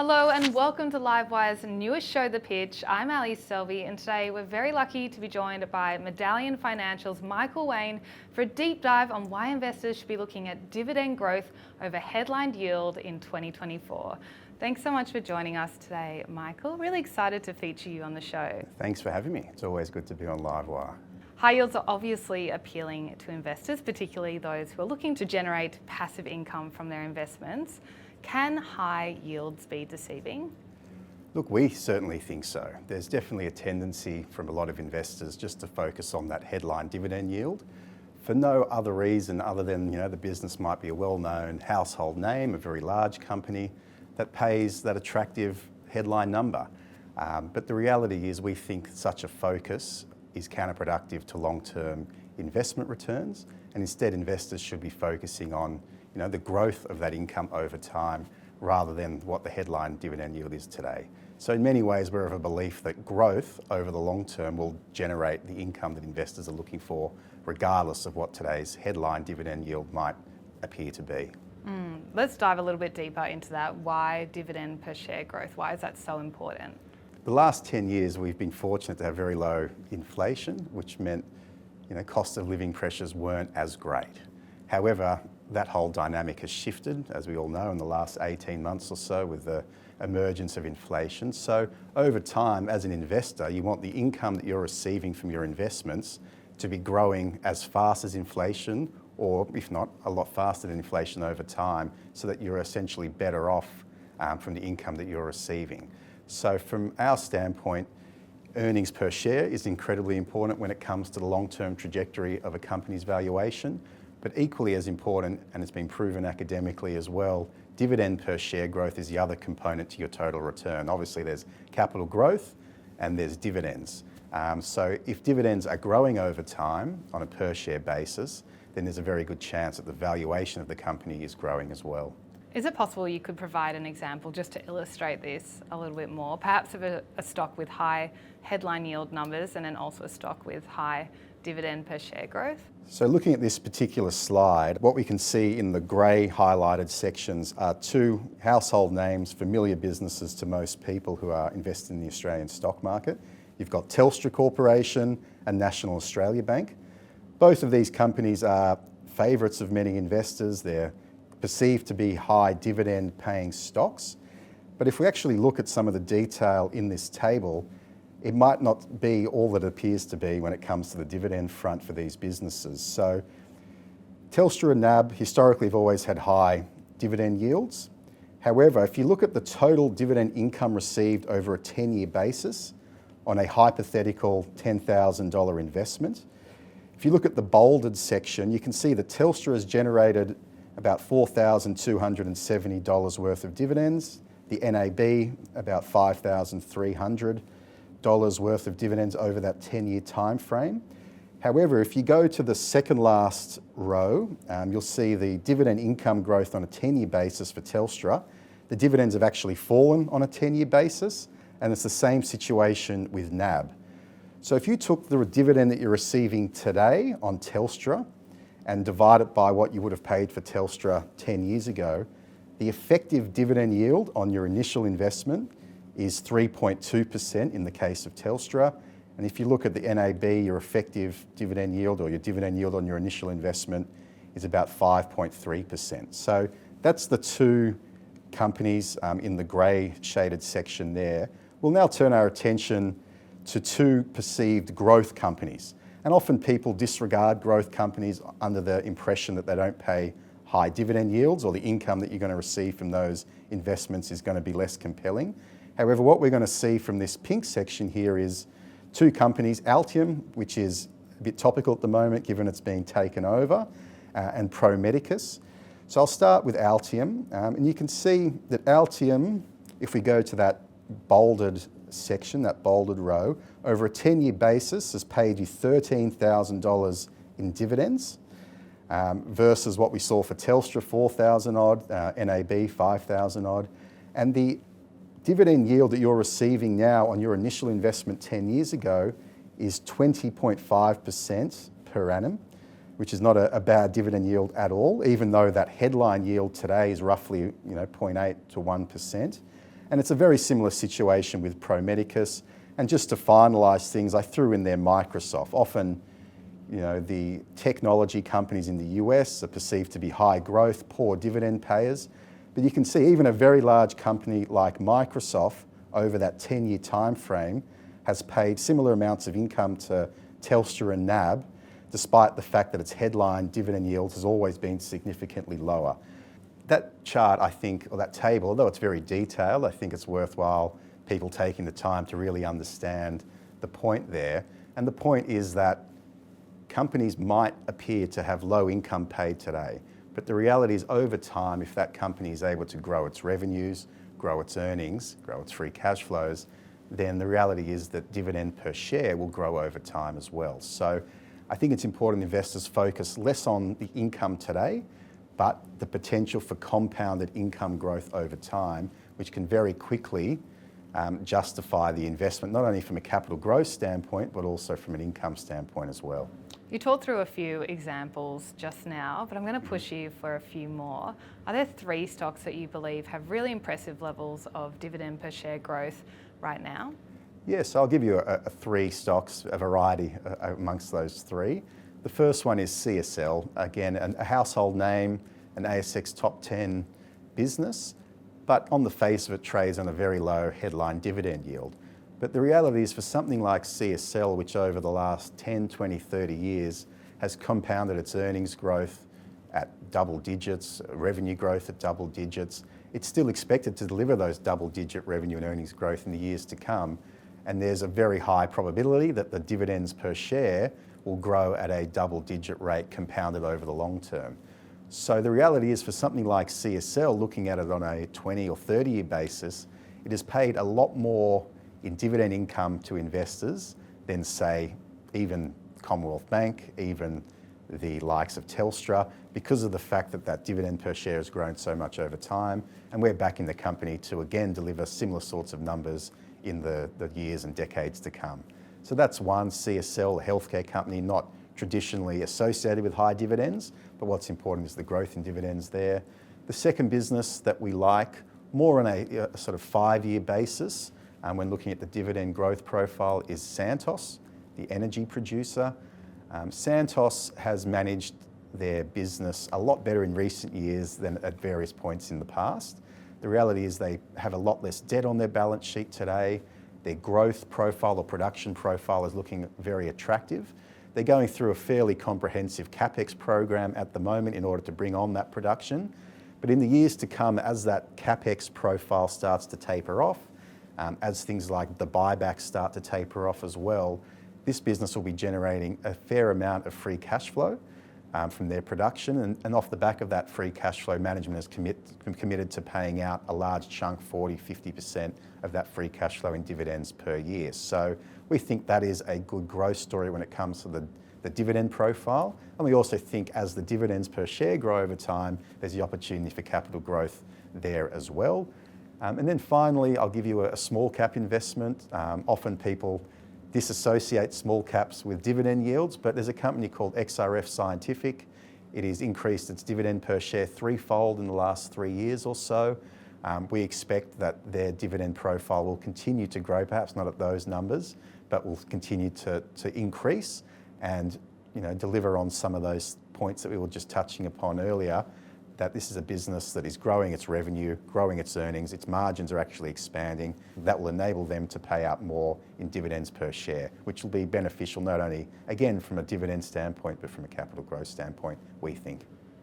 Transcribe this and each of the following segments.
Hello and welcome to Livewire's newest show, The Pitch. I'm Ali Selby, and today we're very lucky to be joined by Medallion Financial's Michael Wayne for a deep dive on why investors should be looking at dividend growth over headline yield in 2024. Thanks so much for joining us today, Michael. Really excited to feature you on the show. Thanks for having me. It's always good to be on Livewire. High yields are obviously appealing to investors, particularly those who are looking to generate passive income from their investments. Can high yields be deceiving? Look, we certainly think so. There's definitely a tendency from a lot of investors just to focus on that headline dividend yield for no other reason other than, the business might be a well-known household name, a very large company that pays that attractive headline number. But the reality is we think such a focus is counterproductive to long-term investment returns, and instead investors should be focusing on the growth of that income over time rather than what the headline dividend yield is today. So in many ways, we're of a belief that growth over the long term will generate the income that investors are looking for, regardless of what today's headline dividend yield might appear to be. Let's dive a little bit deeper into that. Why dividend per share growth? Why is that so important? The last 10 years, we've been fortunate to have very low inflation, which meant cost of living pressures weren't as great. However, that whole dynamic has shifted, as we all know, in the last 18 months or so with the emergence of inflation. So over time, as an investor, you want the income that you're receiving from your investments to be growing as fast as inflation, or if not, a lot faster than inflation over time, so that you're essentially better off from the income that you're receiving. So from our standpoint, earnings per share is incredibly important when it comes to the long-term trajectory of a company's valuation. But equally as important, and it's been proven academically as well, dividend per share growth is the other component to your total return. Obviously there's capital growth and there's dividends. So if dividends are growing over time on a per share basis, then there's a very good chance that the valuation of the company is growing as well. Is it possible you could provide an example just to illustrate this a little bit more, perhaps of a stock with high headline yield numbers and then also a stock with high dividend per share growth? So looking at this particular slide, what we can see in the grey highlighted sections are two household names, familiar businesses to most people who are invested in the Australian stock market. You've got Telstra Corporation and National Australia Bank. Both of these companies are favourites of many investors. They're perceived to be high dividend paying stocks. But if we actually look at some of the detail in this table, it might not be all that it appears to be when it comes to the dividend front for these businesses. So Telstra and NAB historically have always had high dividend yields. However, if you look at the total dividend income received over a 10-year basis on a hypothetical $10,000 investment, if you look at the bolded section, you can see that Telstra has generated about $4,270 worth of dividends, the NAB about $5,300 worth of dividends over that 10-year time frame. However, if you go to the second last row, you'll see the dividend income growth on a 10-year basis for Telstra. The dividends have actually fallen on a 10-year basis, and it's the same situation with NAB. So if you took the dividend that you're receiving today on Telstra and divide it by what you would have paid for Telstra 10 years ago, the effective dividend yield on your initial investment is 3.2% in the case of Telstra. And if you look at the NAB, your effective dividend yield or your dividend yield on your initial investment is about 5.3%. So that's the two companies in the grey shaded section there. We'll now turn our attention to two perceived growth companies. And often people disregard growth companies under the impression that they don't pay high dividend yields or the income that you're going to receive from those investments is going to be less compelling. However, what we're going to see from this pink section here is two companies, Altium, which is a bit topical at the moment given it's being taken over, and Pro Medicus. So I'll start with Altium, and you can see that Altium, if we go to that bolded section, that bolded row, over a 10-year basis has paid you $13,000 in dividends versus what we saw for Telstra, 4,000 odd, NAB, 5,000 odd. And the dividend yield that you're receiving now on your initial investment 10 years ago is 20.5% per annum, which is not a bad dividend yield at all, even though that headline yield today is roughly 0.8 to 1%. And it's a very similar situation with Pro Medicus. And just to finalise things, I threw in there Microsoft. Often, the technology companies in the US are perceived to be high growth, poor dividend payers. But you can see even a very large company like Microsoft over that 10-year time frame has paid similar amounts of income to Telstra and NAB, despite the fact that its headline dividend yield has always been significantly lower. That chart, I think, or that table, although it's very detailed, I think it's worthwhile people taking the time to really understand the point there. And the point is that companies might appear to have low income paid today, but the reality is over time, if that company is able to grow its revenues, grow its earnings, grow its free cash flows, then the reality is that dividend per share will grow over time as well. So I think it's important investors focus less on the income today, but the potential for compounded income growth over time, which can very quickly justify the investment, not only from a capital growth standpoint, but also from an income standpoint as well. You talked through a few examples just now, but I'm going to push you for a few more. Are there 3 stocks that you believe have really impressive levels of dividend per share growth right now? Yes, I'll give you a 3 stocks, a variety amongst those 3. The first one is CSL, again, a household name, an ASX top 10 business, but on the face of it trades on a very low headline dividend yield. But the reality is for something like CSL, which over the last 10, 20, 30 years has compounded its earnings growth at double digits, revenue growth at double digits, it's still expected to deliver those double-digit revenue and earnings growth in the years to come. And there's a very high probability that the dividends per share will grow at a double-digit rate compounded over the long term. So the reality is for something like CSL, looking at it on a 20 or 30-year basis, it has paid a lot more in dividend income to investors than, say, even Commonwealth Bank, even the likes of Telstra, because of the fact that that dividend per share has grown so much over time. And we're backing the company to again deliver similar sorts of numbers in the years and decades to come. So that's one, CSL, a healthcare company not traditionally associated with high dividends, but what's important is the growth in dividends there. The second business that we like, more on a sort of 5-year basis, when looking at the dividend growth profile, is Santos, the energy producer. Santos has managed their business a lot better in recent years than at various points in the past. The reality is they have a lot less debt on their balance sheet today. Their growth profile or production profile is looking very attractive. They're going through a fairly comprehensive CapEx program at the moment in order to bring on that production. But in the years to come, as that CapEx profile starts to taper off, as things like the buybacks start to taper off as well, this business will be generating a fair amount of free cash flow from their production. And off the back of that free cash flow, management is committed to paying out a large chunk, 40, 50% of that free cash flow in dividends per year. So we think that is a good growth story when it comes to the dividend profile. And we also think as the dividends per share grow over time, there's the opportunity for capital growth there as well. And then finally, I'll give you a small cap investment. Often people disassociate small caps with dividend yields, but there's a company called XRF Scientific. It has increased its dividend per share 3-fold in the last 3 years or so. We expect that their dividend profile will continue to grow, perhaps not at those numbers, but will continue to increase and deliver on some of those points that we were just touching upon earlier, that this is a business that is growing its revenue, growing its earnings, its margins are actually expanding. That will enable them to pay out more in dividends per share, which will be beneficial not only, again, from a dividend standpoint, but from a capital growth standpoint, we think.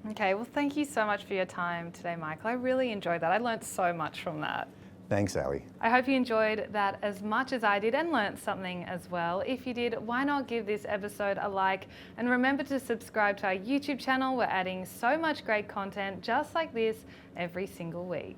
Okay, well, thank you so much for your time today, Michael. I really enjoyed that. I learnt so much from that. Thanks, Ali. I hope you enjoyed that as much as I did and learnt something as well. If you did, why not give this episode a like? And remember to subscribe to our YouTube channel. We're adding so much great content just like this every single week.